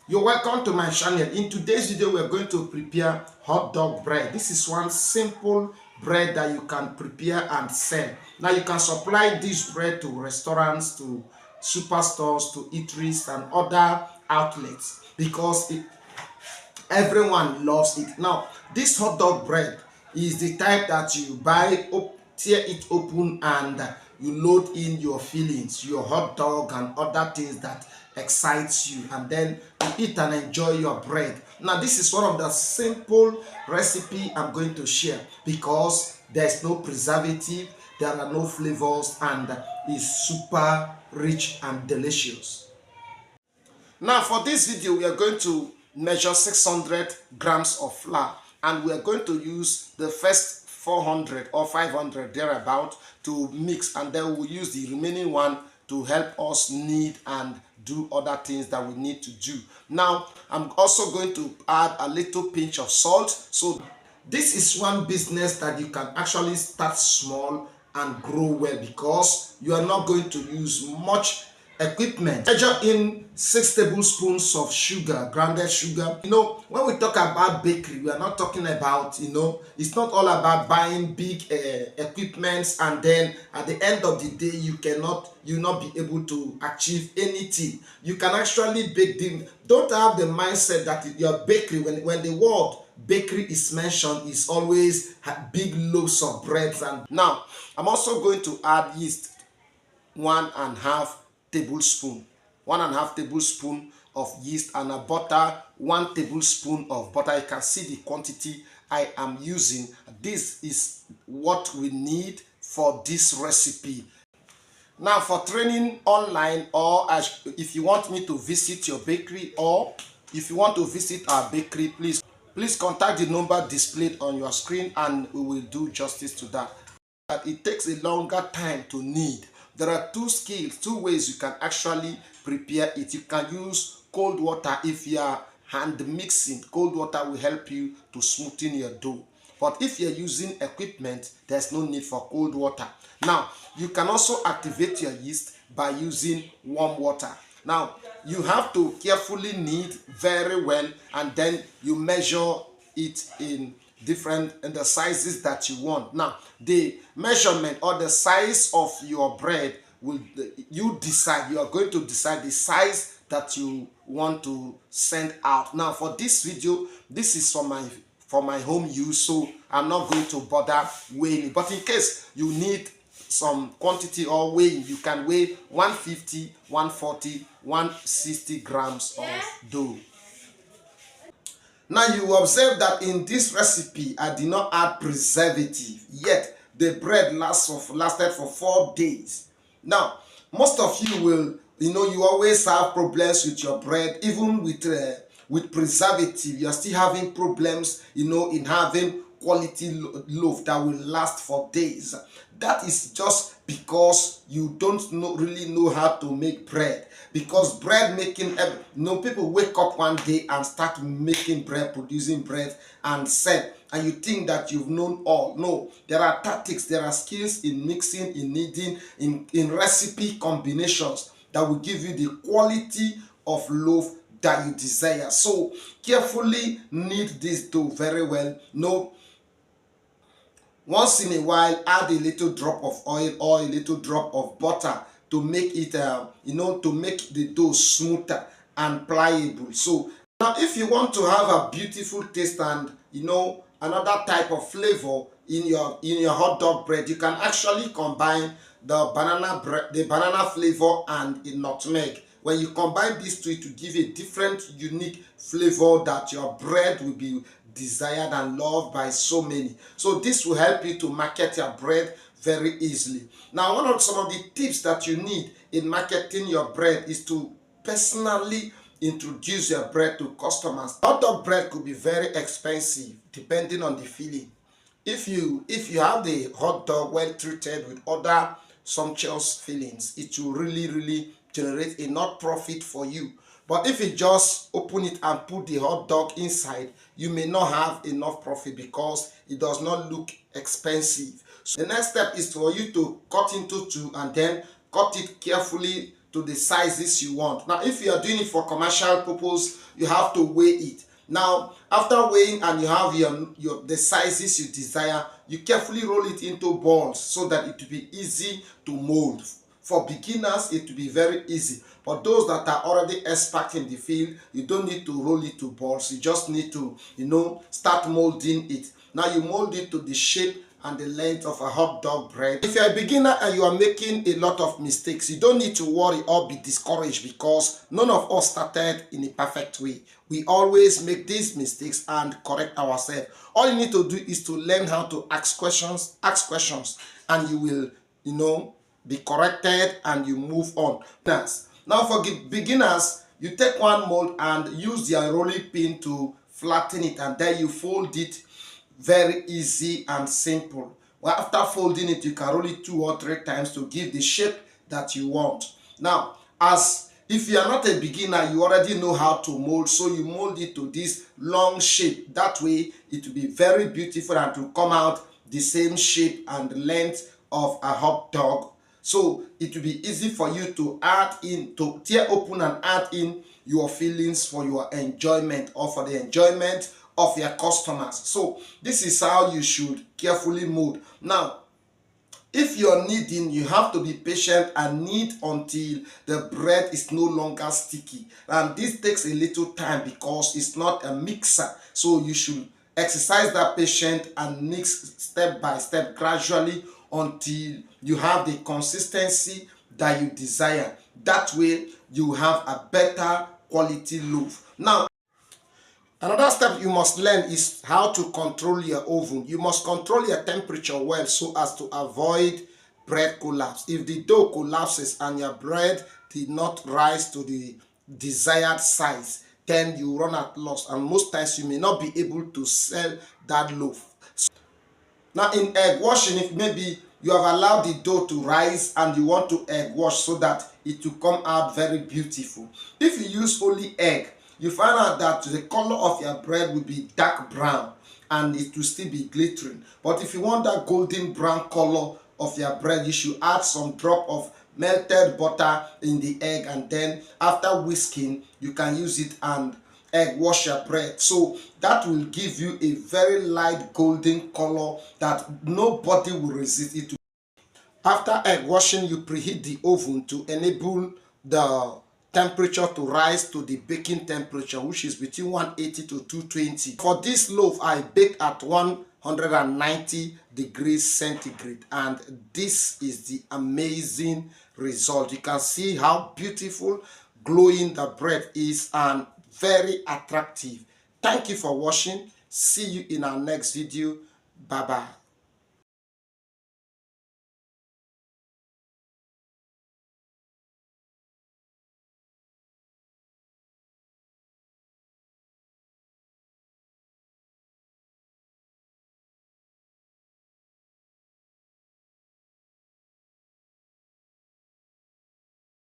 You're welcome to my channel. In today's video, we're going to prepare hot dog bread. This is one simple bread that you can prepare and sell. Now you can supply this bread to restaurants, to superstores, to eateries and other outlets because everyone loves it. Now this hot dog bread is the type that you buy, tear it open, and you load in your fillings, your hot dog and other things that excites you, and then you eat and enjoy your bread. Now this is one of the simple recipe I'm going to share because there's no preservative, there are no flavors, and it's super rich and delicious. Now for this video, we are going to measure 600 grams of flour, and we are going to use the first 400 or 500 thereabout to mix, and then we'll use the remaining one to help us knead and do other things that we need to do. Now I'm also going to add a little pinch of salt. So this is one business that you can actually start small and grow well because you are not going to use much equipment. Measure in 6 tablespoons of sugar, grounded sugar. When we talk about bakery, we are not talking about, it's not all about buying big equipments, and then at the end of the day you not be able to achieve anything. You can actually bake them. Don't have the mindset that your bakery, when the word bakery is mentioned, is always big loaves of breads. And now I'm also going to add yeast, 1.5 tablespoon of yeast, and a butter, 1 tablespoon of butter. You can see the quantity I am using. This is what we need for this recipe. Now for training online, or if you want me to visit your bakery, or if you want to visit our bakery, please contact the number displayed on your screen and we will do justice to that. But it takes a longer time to knead. There are two ways you can actually prepare it. You can use cold water. If you are hand mixing, cold water will help you to smoothen your dough. But if you're using equipment, there's no need for cold water. Now, you can also activate your yeast by using warm water. Now, you have to carefully knead very well, and then you measure it in the sizes that you want. Now the measurement or the size of your bread will you are going to decide the size that you want to send out. Now for this video, this is for my home use, so I'm not going to bother weighing it, but in case you need some quantity or weighing, you can weigh 150, 140, 160 grams of dough. Now you observe that in this recipe I did not add preservative, yet the bread lasted for 4 days. Now most of you will, you always have problems with your bread. Even with preservative, you are still having problems, in having quality loaf that will last for days. That is just because you don't really know how to make bread. Because bread making, people wake up one day and start making bread, producing bread and sell, and you think that you've known all. No, there are tactics, there are skills in mixing, in kneading, in recipe combinations that will give you the quality of loaf that you desire. So carefully knead this dough very well. Once in a while, add a little drop of oil or a little drop of butter to make it, to make the dough smoother and pliable. So now, if you want to have a beautiful taste and another type of flavor in your hot dog bread, you can actually combine the banana flavor and a nutmeg. When you combine these two, to give a different, unique flavor that your bread will be desired and loved by so many. So this will help you to market your bread very easily. Now, one of some of the tips that you need in marketing your bread is to personally introduce your bread to customers. Hot dog bread could be very expensive depending on the filling. If you have the hot dog well treated with other sumptuous fillings, it will really generate enough profit for you. But if you just open it and put the hot dog inside, you may not have enough profit because it does not look expensive. So the next step is for you to cut into two and then cut it carefully to the sizes you want. Now if you are doing it for commercial purpose, you have to weigh it. Now after weighing and you have the sizes you desire, you carefully roll it into balls so that it will be easy to mold. For beginners it will be very easy, but those that are already expert in the field, you don't need to roll it to balls. You just need to, start molding it. Now you mold it to the shape and the length of a hot dog bread. If you're a beginner and you are making a lot of mistakes, you don't need to worry or be discouraged, because none of us started in a perfect way. We always make these mistakes and correct ourselves. All you need to do is to learn how to ask questions, and you will, be corrected and you move on. Now for beginners, you take one mold and use your rolling pin to flatten it, and then you fold it. Very easy and simple. Well, after folding it, you can roll it 2 or 3 times to give the shape that you want. Now, as if you are not a beginner, you already know how to mold, so you mold it to this long shape. That way it will be very beautiful and to come out the same shape and length of a hot dog. So it will be easy for you to tear open and add in your fillings for your enjoyment or for the enjoyment of your customers. So this is how you should carefully mold. Now if you're kneading, you have to be patient and knead until the bread is no longer sticky, and this takes a little time because it's not a mixer. So you should exercise that patience and mix step by step gradually until you have the consistency that you desire. That way you have a better quality loaf. Now another step you must learn is how to control your oven. You must control your temperature well so as to avoid bread collapse. If the dough collapses and your bread did not rise to the desired size, then you run at loss, and most times you may not be able to sell that loaf. Now in egg washing, if maybe you have allowed the dough to rise and you want to egg wash so that it will come out very beautiful. If you use only egg, you find out that the color of your bread will be dark brown and it will still be glittering. But if you want that golden brown color of your bread, you should add some drop of melted butter in the egg, and then after whisking you can use it and egg wash your bread. So that will give you a very light golden color that nobody will resist it. After egg washing, you preheat the oven to enable the temperature to rise to the baking temperature, which is between 180 to 220. For this loaf, I bake at 190 degrees centigrade, and this is the amazing result. You can see how beautiful, glowing the bread is and very attractive. Thank you for watching. See you in our next video. Bye bye.